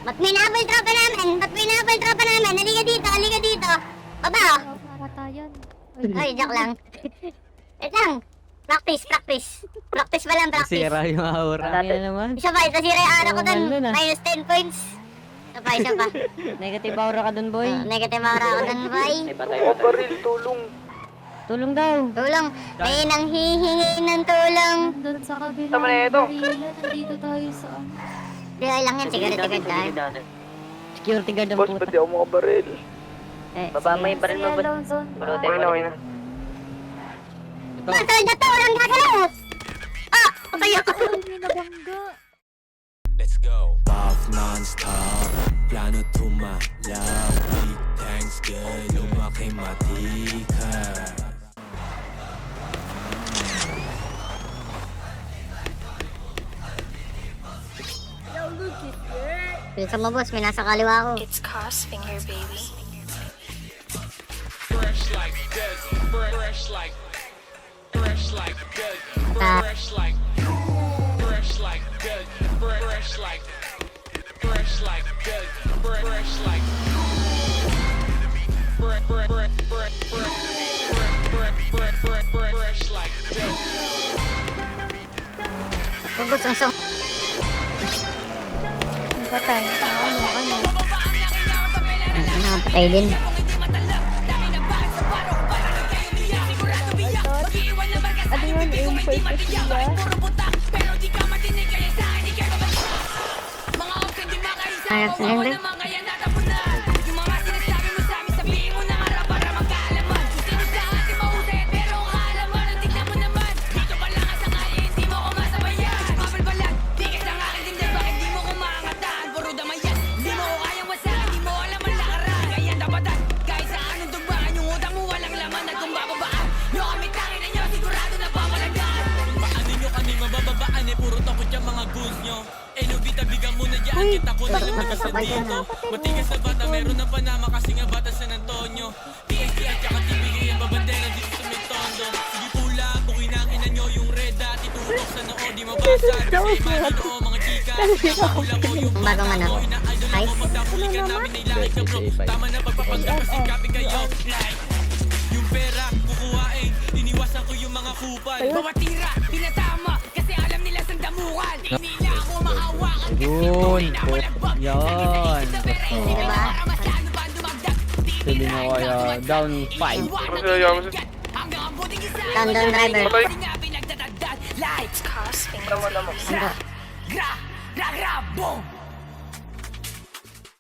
Ba't may nabal tropa namin? Ba't may nabal tropa namin? Halika dito, halika dito. Baba! Patayan. Ay, joke lang. Wait lang. Practice, practice. Practice pa lang, practice. Nasira yung aura. Ano naman? Isa pa, ito sira yung araw ko dun. Normal nun, ah. Minus 10 points. Isa pa, isa pa. Negative aura ka dun, boy. Negative aura ako dun, boy. Baril, tulong. Tulong daw. Tulong. May nang hihingi ng tulong. Doon sa kabila. Tama na ito. Nandito tayo sa ano. Di lang yan, security guard tayo. Security guard ang Boss, puta. pati ako makabaril. Baba mo yung baril mo, boss. Yellow zone. Okay na, okay na. Ito. Matol na to, walang gagalaw. Ah! Patay ako. Ay, may nabangga. Let's go. Puff non-stop, plano tumalaw. Big tanks, girl, lumaki matika. Bilisan mo, boss. May nasa kaliwa ko. It's Crossfinger, baby. Fresh like that. Fresh like. Fresh like that. Fresh like. Fresh like that. Fresh like. Fresh like that. Fresh like. Fresh like that. Boss, ang song. Patay. Ano? Patay din. Ano yun? Aim for sila. Ayos na yun, Paano nyo kami mabababaan eh, puro takot yung mga goons nyo. Eh, nubita-bigan muna dyan, kita ko na yung nakasan dito. Matigas na bata, meron na Panama kasi nga bata San Antonio. TST at saka TBK ang babandera dito sa may tondo. Sige pula, bukin ang ina nyo yung red dot. Itutok sa noo, di mabasa. Kasi imagine o mga chika. Nakapula mo yung Ang bagong bata ano? mo. Ina-idol Ice? ako magtapulikan namin ay langit ka bro. Tama na pagpapanggap kasi copy kayo. Like, yung pera, kukuhain. Iniwasan ko yung mga kupal. Bawat tira, pinatama, kasi alam nila sa damukan. Hindi na ako mahawakan. Yun. Yan. Diba? Sabi mo kaya down 5. London driver. It's Crossfinger, baby. Gra, gra, gra, boom!